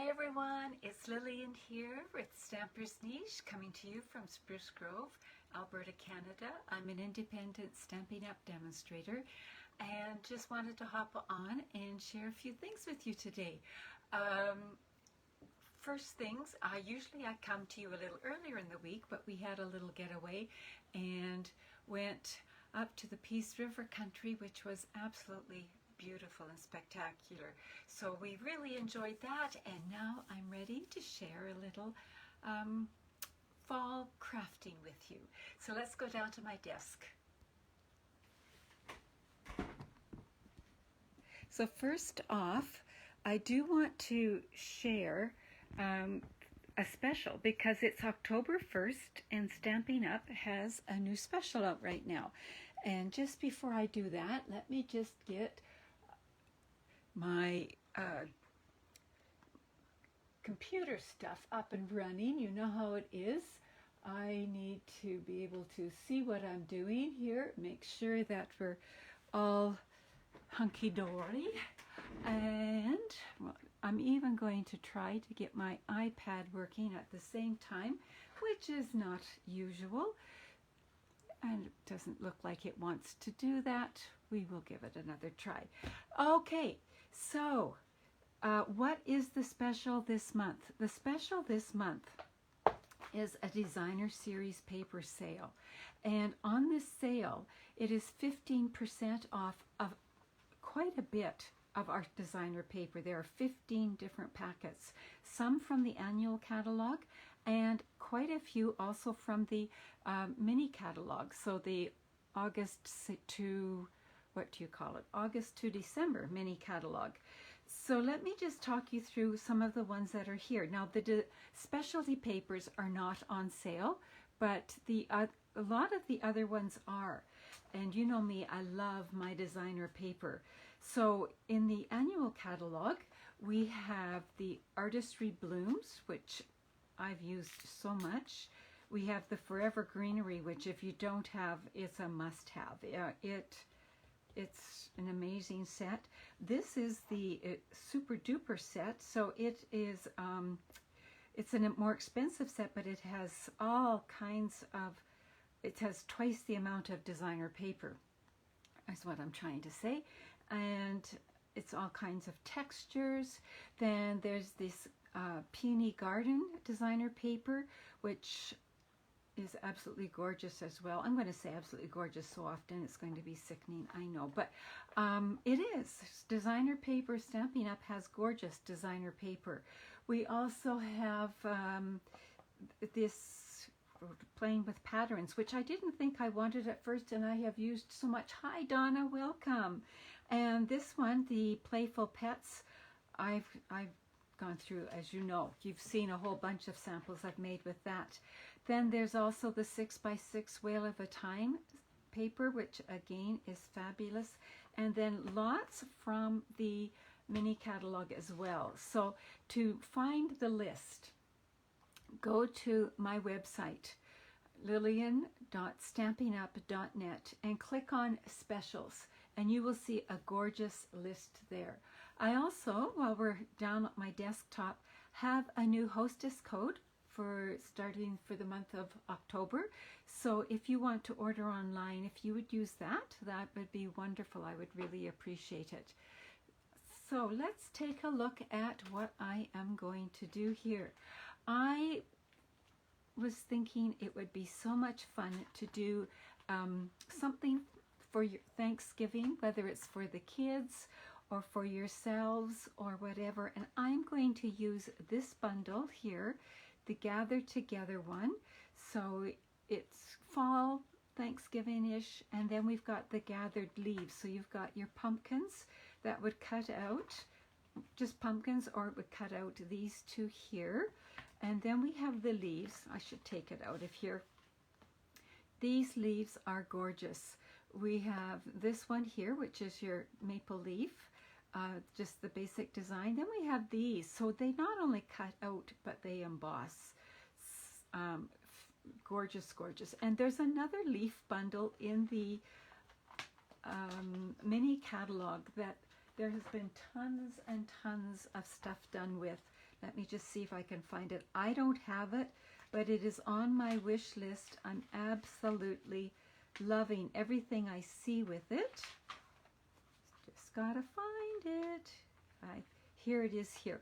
Hi everyone, it's Lillian here with Stamper's Niche, coming to you from Spruce Grove, Alberta, Canada. I'm an independent Stampin' Up demonstrator and just wanted to hop on and share a few things with you today. First things, usually I come to you a little earlier in the week, but we had a little getaway and went up to the Peace River country, which was absolutely beautiful and spectacular. So we really enjoyed that, and now I'm ready to share a little fall crafting with you. So let's go down to my desk. So first off, I do want to share a special because it's October 1st and Stampin' Up has a new special out right now. And just before I do that, let me just get my computer stuff up and running. You know how it is. I need to be able to see what I'm doing here, make sure that we're all hunky-dory, and well, I'm even going to try to get my iPad working at the same time, which is not usual, and it doesn't look like it wants to do that. We will give it another try. Okay, so what is the special this month? The special this month is a designer series paper sale, and on this sale it is 15% off of quite a bit of our designer paper. There are 15 different packets, some from the annual catalog and quite a few also from the mini catalog. So the August to, what do you call it? August to December mini catalog. So let me just talk you through some of the ones that are here. Now the specialty papers are not on sale, but a lot of the other ones are. And you know me, I love my designer paper. So in the annual catalog, we have the Artistry Blooms, which I've used so much. We have the Forever Greenery, which if you don't have, it's a must-have. It's an amazing set. This is the super duper set. So it is, it's a more expensive set, but it has all kinds of, it has twice the amount of designer paper, is what I'm trying to say. And it's all kinds of textures. Then there's this Peony Garden designer paper, which is absolutely gorgeous as well. I'm going to say absolutely gorgeous so often it's going to be sickening, I know, but it is. Designer paper, Stampin' Up has gorgeous designer paper. We also have this Playing with Patterns, which I didn't think I wanted at first, and I have used so much. Hi Donna, welcome. And this one, the Playful Pets, I've gone through, as you know. You've seen a whole bunch of samples I've made with that. Then there's also the 6x6 Whale of a Time paper, which again is fabulous. And then lots from the mini catalog as well. So to find the list, go to my website, lillian.stampinup.net, and click on specials, and you will see a gorgeous list there. I also, while we're down at my desktop, have a new hostess code for starting for the month of October. So if you want to order online, if you would use that, that would be wonderful. I would really appreciate it. So let's take a look at what I am going to do here. I was thinking it would be so much fun to do something for your Thanksgiving, whether it's for the kids or for yourselves or whatever. And I'm going to use this bundle here, the Gather Together one. So it's fall, Thanksgiving-ish, and then we've got the gathered leaves. So you've got your pumpkins that would cut out, just pumpkins, or it would cut out these two here. And then we have the leaves. I should take it out of here. These leaves are gorgeous. We have this one here, which is your maple leaf, just the basic design. Then we have these. So they not only cut out, but they emboss. Gorgeous, gorgeous. And there's another leaf bundle in the mini catalog that there has been tons and tons of stuff done with. Let me just see if I can find it. I don't have it, but it is on my wish list. I'm absolutely loving everything I see with it. Just gotta find it. Here it is here.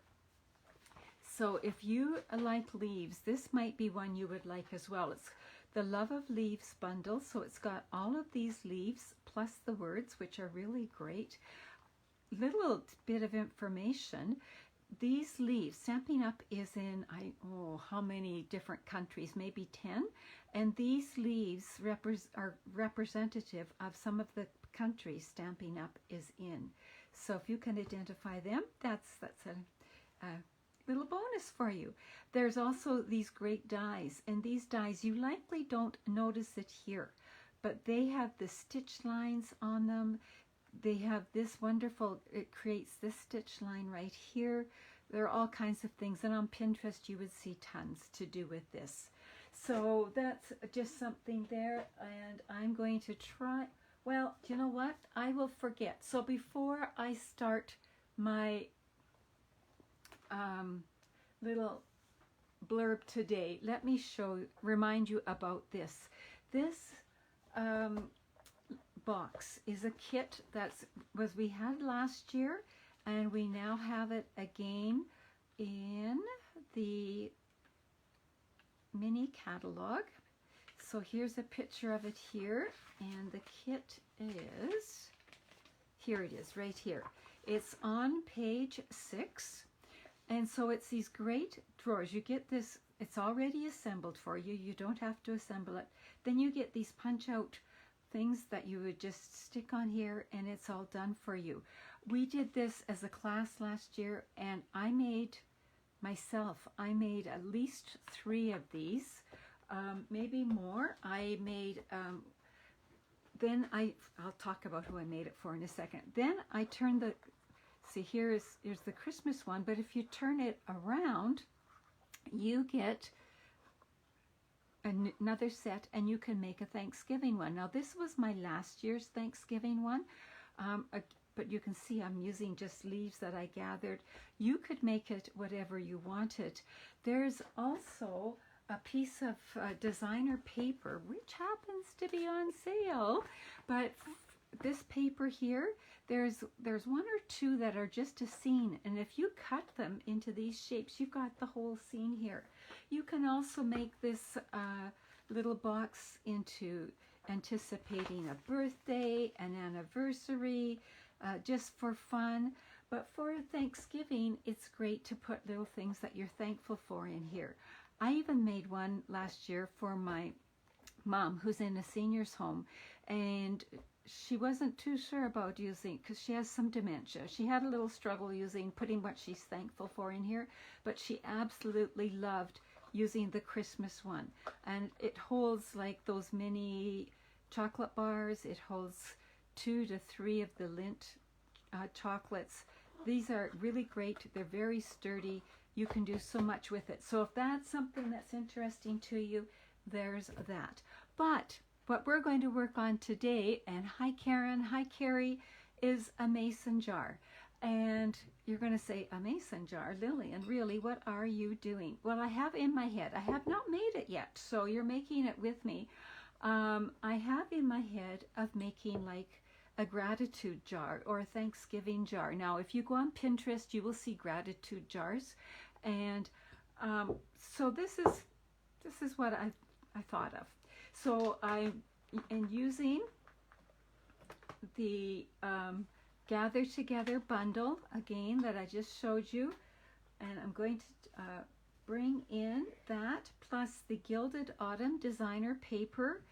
So if you like leaves, this might be one you would like as well. It's the Love of Leaves bundle. So it's got all of these leaves plus the words, which are really great. Little bit of information. These leaves, Stampin' Up! Is in, how many different countries, maybe 10. And these leaves are representative of some of the countries Stampin' Up! Is in. So if you can identify them, that's a little bonus for you. There's also these great dies, and these dies, you likely don't notice it here, but they have the stitch lines on them. They have this wonderful, it creates this stitch line right here. There are all kinds of things, and on Pinterest you would see tons to do with this. So that's just something there, and I'm going to try, well, you know what? I will forget. So before I start my little blurb today, let me remind you about this. This box is a kit we had last year, and we now have it again in the mini catalog. So here's a picture of it here, and the kit is, here it is right here. It's on page 6, and so it's these great drawers. You get this, it's already assembled for you. You don't have to assemble it. Then you get these punch out things that you would just stick on here, and it's all done for you. We did this as a class last year, and I made at least 3 of these, maybe more. I made, then I'll talk about who I made it for in a second. Then I turned see here's the Christmas one, but if you turn it around, you get another set, and you can make a Thanksgiving one. Now this was my last year's Thanksgiving one, but you can see I'm using just leaves that I gathered. You could make it whatever you wanted. There's also a piece of designer paper, which happens to be on sale, but this paper here, there's 1 or 2 that are just a scene, and if you cut them into these shapes, you've got the whole scene here. You can also make this little box into anticipating a birthday, an anniversary, just for fun. But for Thanksgiving, it's great to put little things that you're thankful for in here. I even made one last year for my mom, who's in a senior's home, and she wasn't too sure about using, because she has some dementia. She had a little struggle putting what she's thankful for in here, but she absolutely loved using the Christmas one. And it holds like those mini chocolate bars. It holds 2 to 3 of the Lindt chocolates. These are really great. They're very sturdy. You can do so much with it. So if that's something that's interesting to you, there's that. But what we're going to work on today, and hi Karen, hi Carrie, is a mason jar. And you're going to say, a mason jar? Lillian, really, what are you doing? Well, I have in my head, I have not made it yet, so you're making it with me. I have in my head of making like a gratitude jar or a Thanksgiving jar. Now, if you go on Pinterest, you will see gratitude jars. And so this is what I thought of. So I am using the Gather Together bundle again that I just showed you, and I'm going to bring in that plus the Gilded Autumn designer paper.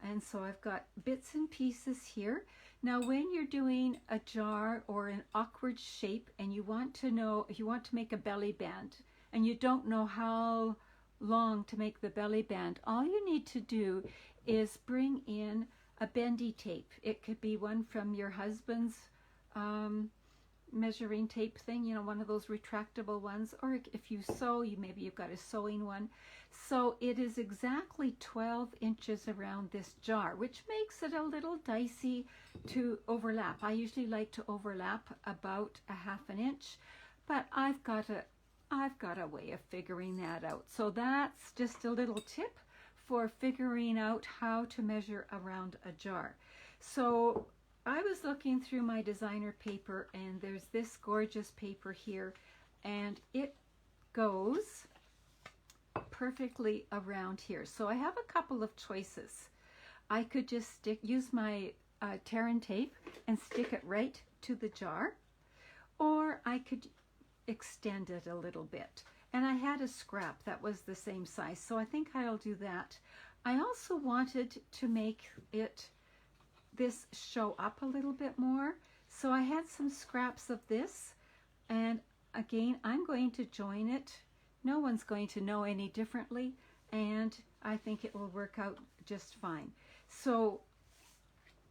And so I've got bits and pieces here. Now when you're doing a jar or an awkward shape and you want to know, if you want to make a belly band and you don't know how long to make the belly band, all you need to do is bring in a bendy tape. It could be one from your husband's measuring tape thing, you know, one of those retractable ones, or if you sew, maybe you've got a sewing one. So it is exactly 12 inches around this jar, which makes it a little dicey to overlap. I usually like to overlap about a 1/2 inch, but I've got I've got a way of figuring that out. So that's just a little tip for figuring out how to measure around a jar. So I was looking through my designer paper, and there's this gorgeous paper here, and it goes perfectly around here. So I have a couple of choices. I could just use my tear and tape and stick it right to the jar, or I could extend it a little bit. And I had a scrap that was the same size, so I think I'll do that. I also wanted to make this show up a little bit more, so I had some scraps of this, and again, I'm going to join it. No one's going to know any differently, and I think it will work out just fine. So,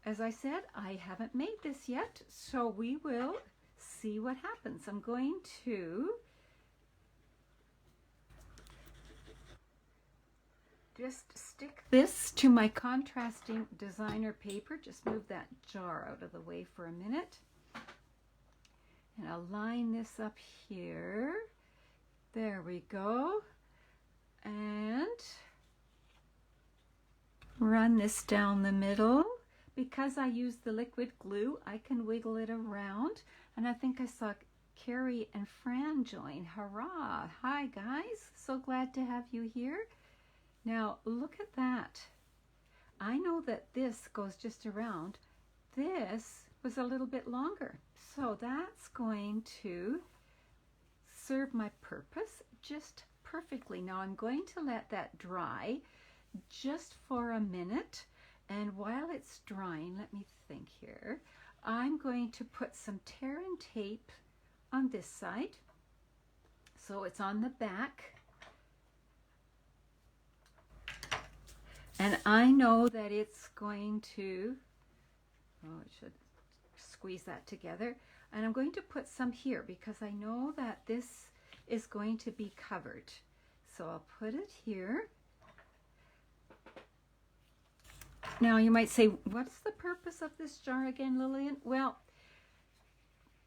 as I said, I haven't made this yet, so we will see what happens. I'm going to just stick this to my contrasting designer paper. Just move that jar out of the way for a minute. And I'll line this up here. There we go. And run this down the middle. Because I used the liquid glue, I can wiggle it around. And I think I saw Carrie and Fran join. Hurrah! Hi guys, so glad to have you here. Now look at that. I know that this goes just around. This was a little bit longer. So that's going to serve my purpose just perfectly. Now I'm going to let that dry just for a minute. And while it's drying, let me think here, I'm going to put some tear and tape on this side. So it's on the back. And I know that it's going to, oh, it should squeeze that together. And I'm going to put some here because I know that this is going to be covered. So I'll put it here. Now you might say, what's the purpose of this jar again, Lillian? Well,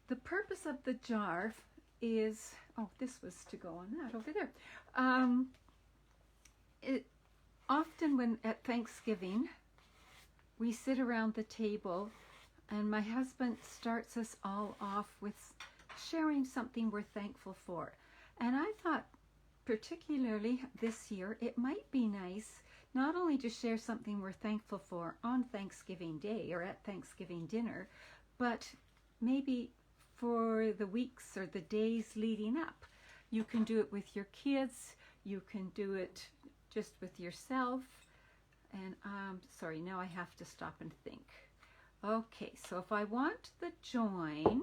the purpose of the jar is, oh, this was to go on that over there. Often when at Thanksgiving, we sit around the table and my husband starts us all off with sharing something we're thankful for. And I thought, particularly this year, it might be nice not only to share something we're thankful for on Thanksgiving Day or at Thanksgiving dinner, but maybe for the weeks or the days leading up. You can do it with your kids, you can do it just with yourself. And sorry, now I have to stop and think. Okay, so if I want the join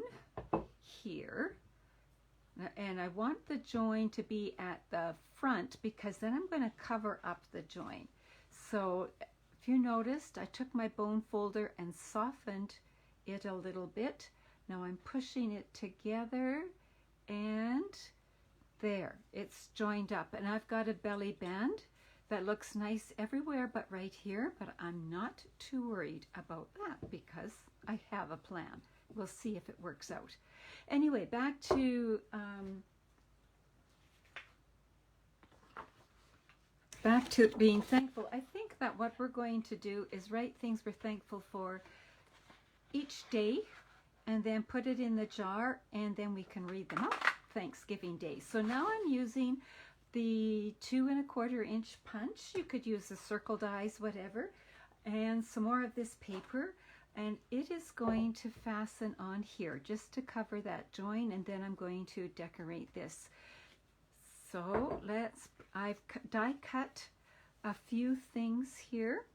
here, and I want the join to be at the front because then I'm going to cover up the join. So if you noticed, I took my bone folder and softened it a little bit. Now I'm pushing it together and there, it's joined up. And I've got a belly band that looks nice everywhere but right here, but I'm not too worried about that because I have a plan. We'll see if it works out. Anyway, back to being thankful. I think that what we're going to do is write things we're thankful for each day and then put it in the jar and then we can read them out Thanksgiving Day. So now I'm using the 2 1/4 inch punch. You could use the circle dies, whatever, and some more of this paper. And it is going to fasten on here just to cover that join, and then I'm going to decorate this. So I've die cut a few things here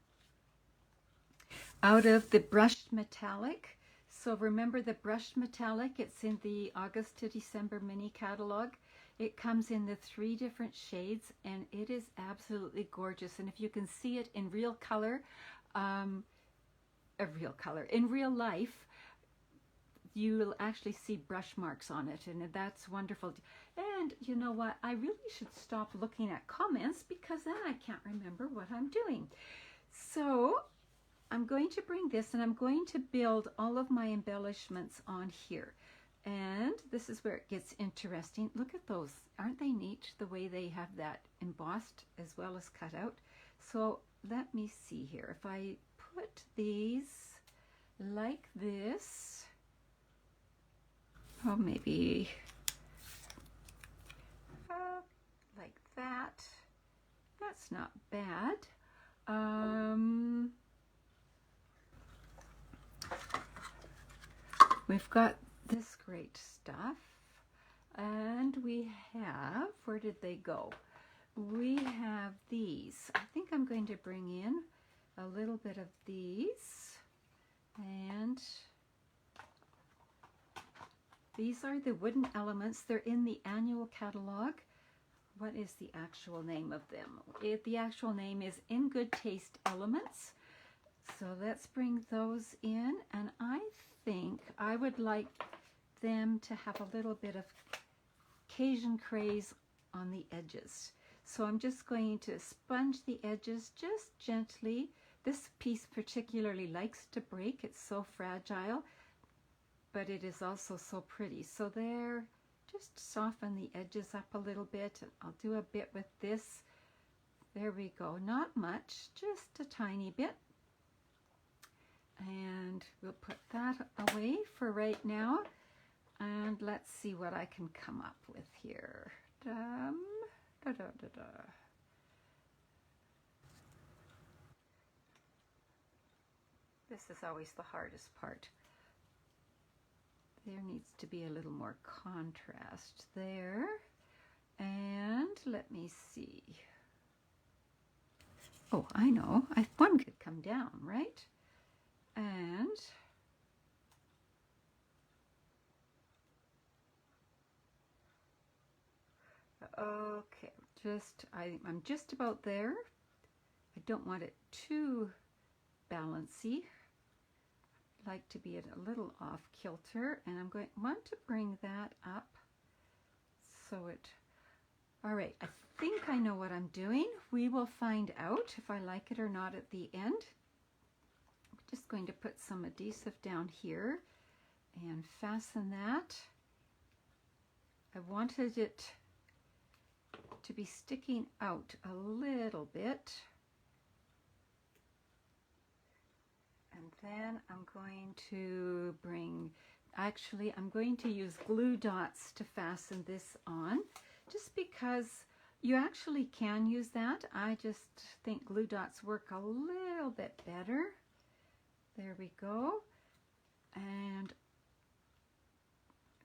out of the brushed metallic. So remember the brushed metallic, it's in the August to December mini catalog. It comes in the 3 different shades and it is absolutely gorgeous. And if you can see it in real color, in real life, you will actually see brush marks on it, and that's wonderful. And you know what? I really should stop looking at comments because then I can't remember what I'm doing. So I'm going to bring this and I'm going to build all of my embellishments on here. And this is where it gets interesting. Look at those. Aren't they neat, the way they have that embossed as well as cut out? So let me see here. If I put these like this, oh, maybe like that. That's not bad. We've got this great stuff, and we have, where did they go? We have these. I think I'm going to bring in a little bit of these, and these are the wooden elements. They're in the annual catalog. What is the actual name of them? The actual name is In Good Taste Elements. So let's bring those in, and I think I would like them to have a little bit of Cajun craze on the edges. So I'm just going to sponge the edges just gently. This piece particularly likes to break. It's so fragile, but it is also so pretty. So there, just soften the edges up a little bit. I'll do a bit with this. There we go. Not much, just a tiny bit. And we'll put that away for right now. And let's see what I can come up with here. This is always the hardest part. There needs to be a little more contrast there. And let me see. Oh, I know. One could come down, right? And okay, I'm just about there. I don't want it too balancy. I like to be a little off kilter, and I'm going to want to bring that up so it, all right, I think I know what I'm doing. We will find out if I like it or not at the end. I'm just going to put some adhesive down here and fasten that. I wanted it to be sticking out a little bit. And then I'm going to I'm going to use glue dots to fasten this on, just because you actually can use that. I just think glue dots work a little bit better. There we go. And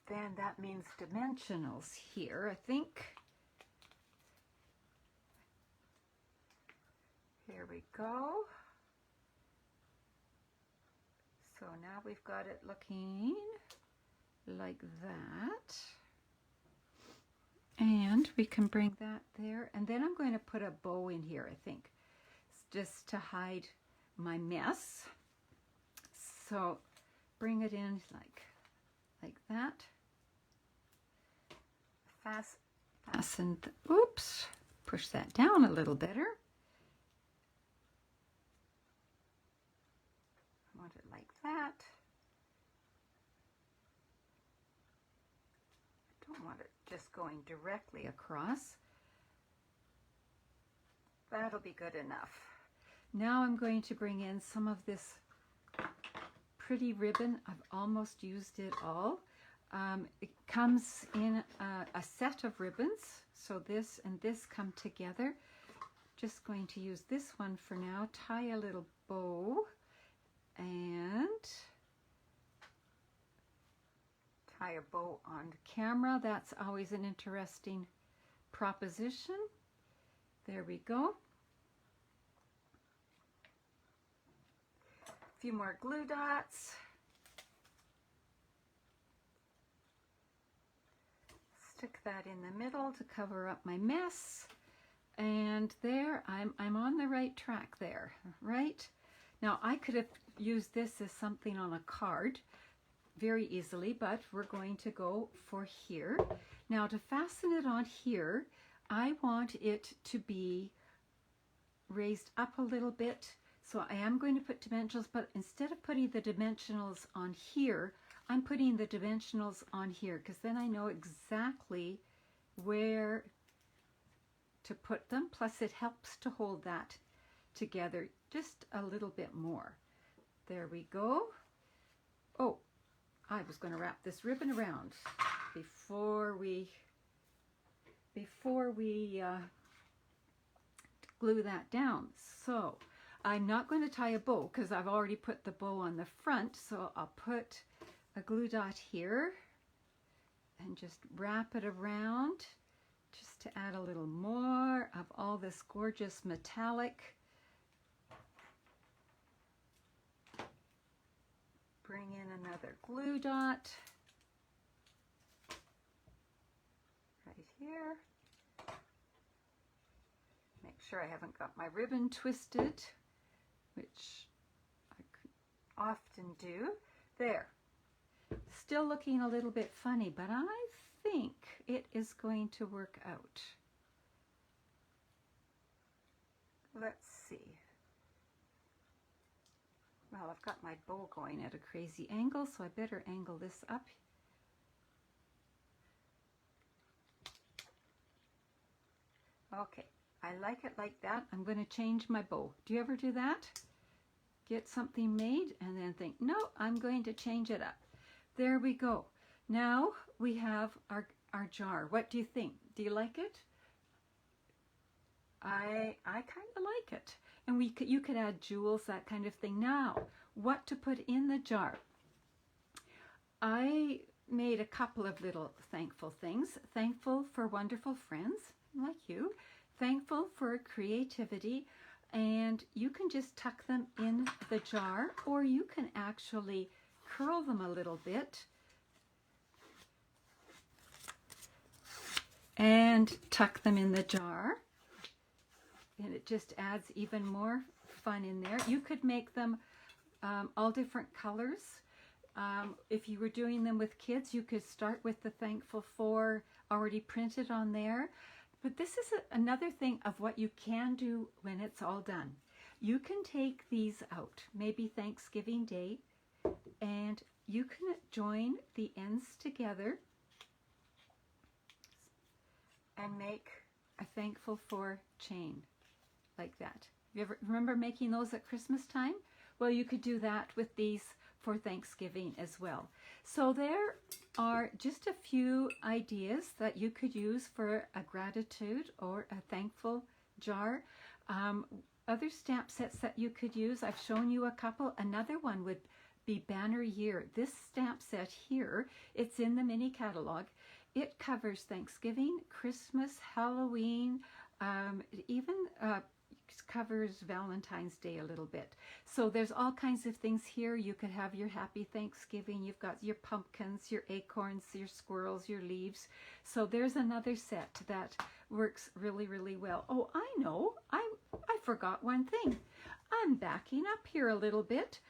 then that means dimensionals here, I think. Here we go. So now we've got it looking like that. And we can bring that there. And then I'm going to put a bow in here, I think, just to hide my mess. So bring it in like that. Fasten, oops, push that down a little better. I want it like that. I don't want it just going directly across. That'll be good enough. Now I'm going to bring in some of this pretty ribbon. I've almost used it all. It comes in a set of ribbons, so this and this come together. Just going to use this one for now. Tie a little bow and tie a bow on camera. That's always an interesting proposition. There we go. A few more glue dots. Stick that in the middle to cover up my mess. And there, I'm on the right track there, right? Now I could have used this as something on a card very easily, but we're going to go for here. Now to fasten it on here, I want it to be raised up a little bit. So I am going to put dimensionals, but instead of putting the dimensionals on here, I'm putting the dimensionals on here because then I know exactly where to put them. Plus it helps to hold that together just a little bit more. There we go. Oh, I was going to wrap this ribbon around before we glue that down. So I'm not going to tie a bow because I've already put the bow on the front. So I'll put a glue dot here and just wrap it around just to add a little more of all this gorgeous metallic. Bring in another glue dot right here. Make sure I haven't got my ribbon twisted, which I often do. There. Still looking a little bit funny, but I think it is going to work out. Let's see. Well, I've got my bow going at a crazy angle, so I better angle this up. Okay, I like it like that. I'm going to change my bow. Do you ever do that? Get something made and then think, no, I'm going to change it up. There we go. Now we have our jar. What do you think? Do you like it? I kind of like it. And you could add jewels, that kind of thing. Now, what to put in the jar? I made a couple of little thankful things. Thankful for wonderful friends like you. Thankful for creativity. And you can just tuck them in the jar, or you can actually curl them a little bit and tuck them in the jar. And it just adds even more fun in there. You could make them all different colors. If you were doing them with kids, you could start with the thankful for already printed on there. But this is another thing of what you can do when it's all done. You can take these out, maybe Thanksgiving Day, and you can join the ends together and make a thankful for chain. Like that. You ever remember making those at Christmas time? Well, you could do that with these for Thanksgiving as well. So there are just a few ideas that you could use for a gratitude or a thankful jar. Other stamp sets that you could use, I've shown you a couple. Another one would be Banner Year. This stamp set here, it's in the mini catalog. It covers Thanksgiving, Christmas, Halloween, it even covers Valentine's Day a little bit. So there's all kinds of things here. You could have your Happy Thanksgiving. You've got your pumpkins, your acorns, your squirrels, your leaves. So there's another set that works really, really well. Oh, I know. I forgot one thing. I'm backing up here a little bit.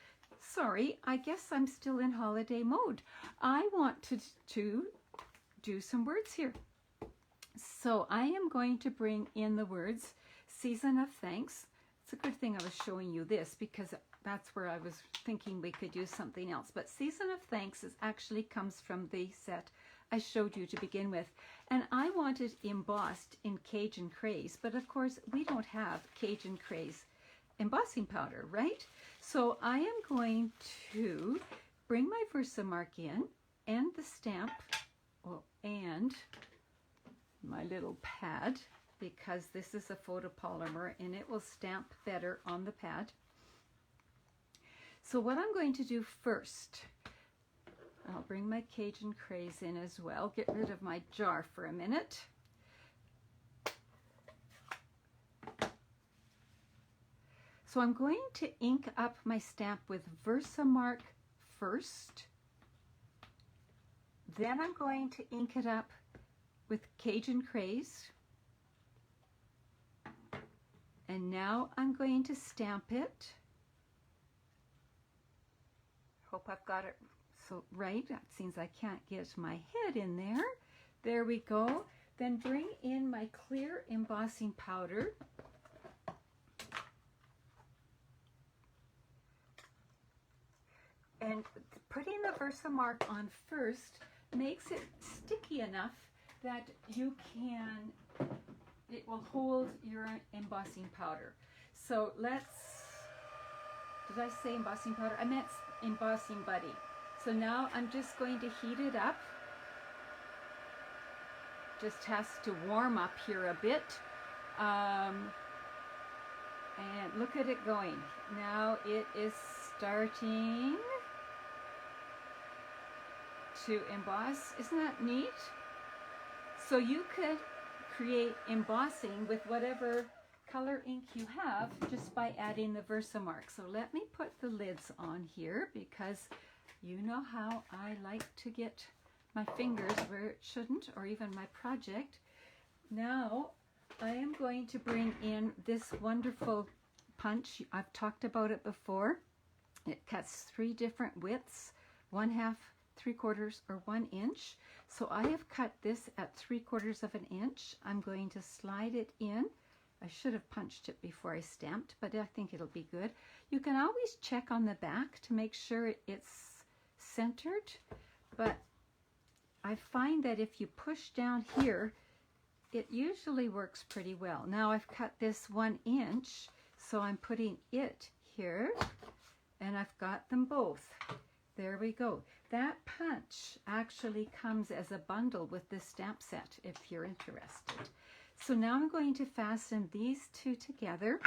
Sorry, I guess I'm still in holiday mode. I want to do some words here. So I am going to bring in the words Season of Thanks. It's a good thing I was showing you this because that's where I was thinking we could use something else. But Season of Thanks actually comes from the set I showed you to begin with. And I want it embossed in Cajun Craze, but of course we don't have Cajun Craze embossing powder, right? So I am going to bring my Versamark in and the stamp, and my little pad, because this is a photopolymer and it will stamp better on the pad. So what I'm going to do first, I'll bring my Cajun Craze in as well, get rid of my jar for a minute. So I'm going to ink up my stamp with Versamark first. Then I'm going to ink it up with Cajun Craze. And now I'm going to stamp it. Hope I've got it so right. It seems I can't get my head in there. There we go. Then bring in my clear embossing powder. And And putting the Versamark on first makes it sticky enough that you can, it will hold your embossing powder. So let's, did I say embossing powder? I meant embossing buddy. So now I'm just going to heat it up. Just has to warm up here a bit. And look at it going. Now it is starting to emboss. Isn't that neat? So you could create embossing with whatever color ink you have just by adding the Versamark. So let me put the lids on here because you know how I like to get my fingers where it shouldn't, or even my project. Now I am going to bring in this wonderful punch. I've talked about it before. It cuts 3 different widths, 1/2, 3/4, or 1 inch. So I have cut this at 3/4 of an inch. I'm going to slide it in. I should have punched it before I stamped, but I think it'll be good. You can always check on the back to make sure it's centered, but I find that if you push down here, it usually works pretty well. Now I've cut this 1 inch, so I'm putting it here, and I've got them both. There we go. That punch actually comes as a bundle with this stamp set if you're interested. So now I'm going to fasten these 2 together.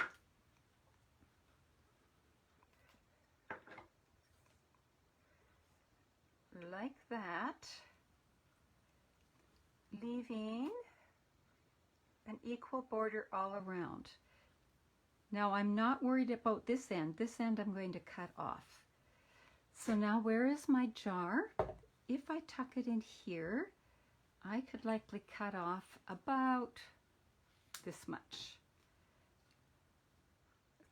Like that, leaving an equal border all around. Now I'm not worried about this end. This end I'm going to cut off. So now where is my jar? If I tuck it in here, I could likely cut off about this much.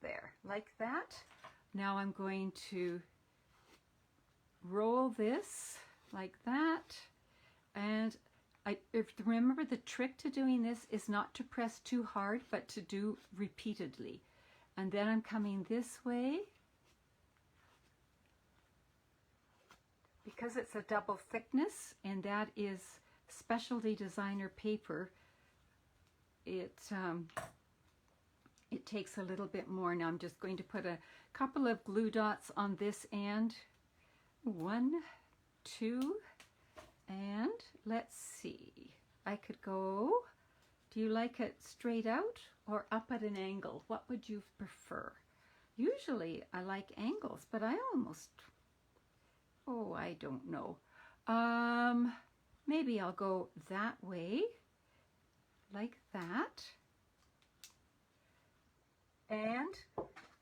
There, like that. Now I'm going to roll this like that, and remember the trick to doing this is not to press too hard, but to do repeatedly. And then I'm coming this way. Because it's a double thickness, and that is specialty designer paper, it takes a little bit more. Now I'm just going to put a couple of glue dots on this end. 1, 2, and let's see. I could go, do you like it straight out or up at an angle? What would you prefer? Usually I like angles, but I almost, oh, I don't know. Maybe I'll go that way, like that. And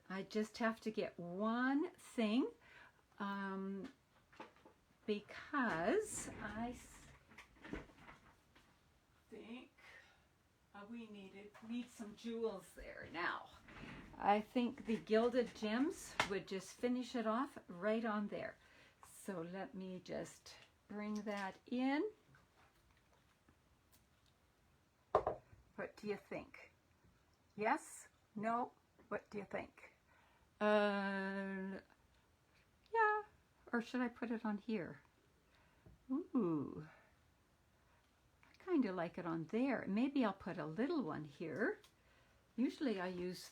I just have to get one thing, because I think we need some jewels there now. I think the gilded gems would just finish it off right on there. So let me just bring that in. What do you think? Yes? No? What do you think? Yeah. Or should I put it on here? Ooh. I kind of like it on there. Maybe I'll put a little one here. Usually I use,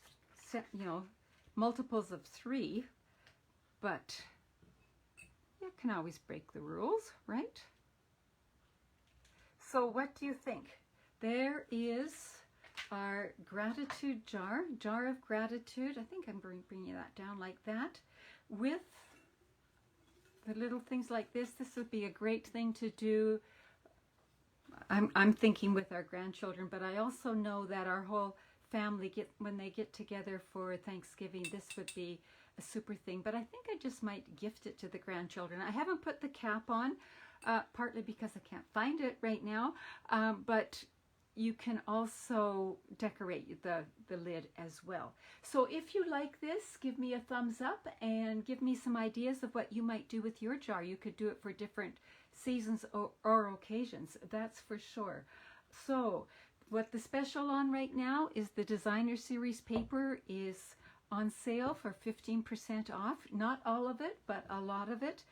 multiples of 3, but you can always break the rules, right? So what do you think? There is our gratitude jar of gratitude. I think I'm bringing that down like that. With the little things like this, this would be a great thing to do. I'm thinking with our grandchildren, but I also know that our whole family, when they get together for Thanksgiving, this would be a super thing. But I think I just might gift it to the grandchildren. I haven't put the cap on, partly because I can't find it right now, but you can also decorate the lid as well. So if you like this, give me a thumbs up and give me some ideas of what you might do with your jar. You could do it for different seasons or occasions, that's for sure. So what the special on right now is the designer series paper is on sale for 15% off. Not all of it, but a lot of it.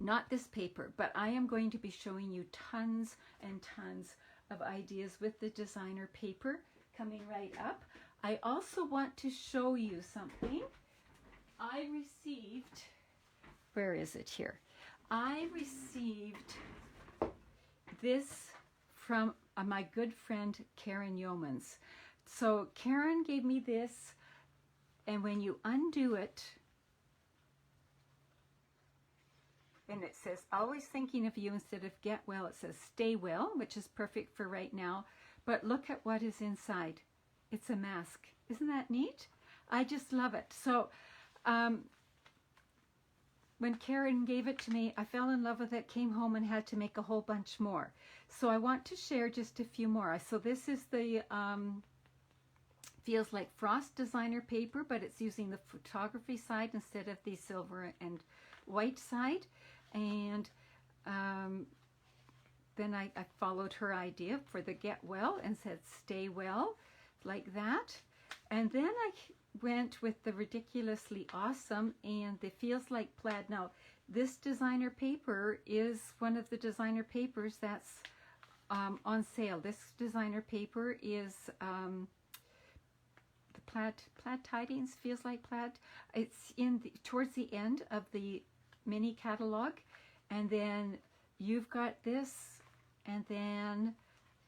Not this paper, but I am going to be showing you tons and tons of ideas with the designer paper coming right up. I also want to show you something. I received, where is it here? I received this from my good friend Karen Yeomans. So Karen gave me this, and when you undo it, and it says, always thinking of you instead of get well, it says stay well, which is perfect for right now. But look at what is inside. It's a mask. Isn't that neat? I just love it. So when Karen gave it to me, I fell in love with it, came home and had to make a whole bunch more. So I want to share just a few more. So this is the feels like frost designer paper, but it's using the photography side instead of the silver and white side. And then I followed her idea for the get well and said stay well, like that. And then I went with the ridiculously awesome and the feels like plaid. Now this designer paper is one of the designer papers that's on sale. This designer paper is the plaid tidings, feels like plaid. It's in towards the end of the mini catalog, and then you've got this, and then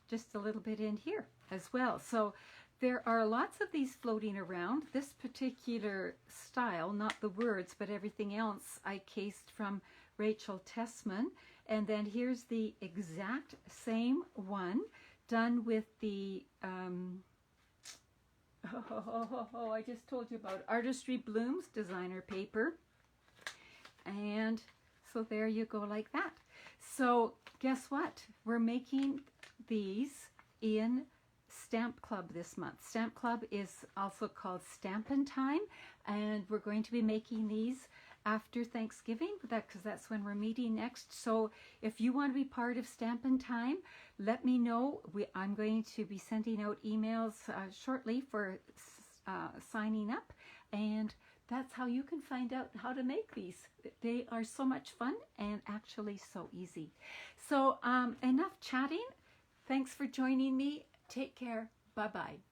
just a little bit in here as well. So there are lots of these floating around. This particular style, not the words, but everything else, I cased from Rachel Tessman. And then here's the exact same one done with the, I just told you about Artistry Blooms designer paper. And so there you go, like that. So guess what? We're making these in Stamp Club this month. Stamp Club is also called Stampin' Time, and we're going to be making these after Thanksgiving, because that's when we're meeting next. So if you want to be part of Stampin' Time, let me know. I'm going to be sending out emails shortly for signing up, and that's how you can find out how to make these. They are so much fun and actually so easy. So enough chatting. Thanks for joining me. Take care. Bye-bye.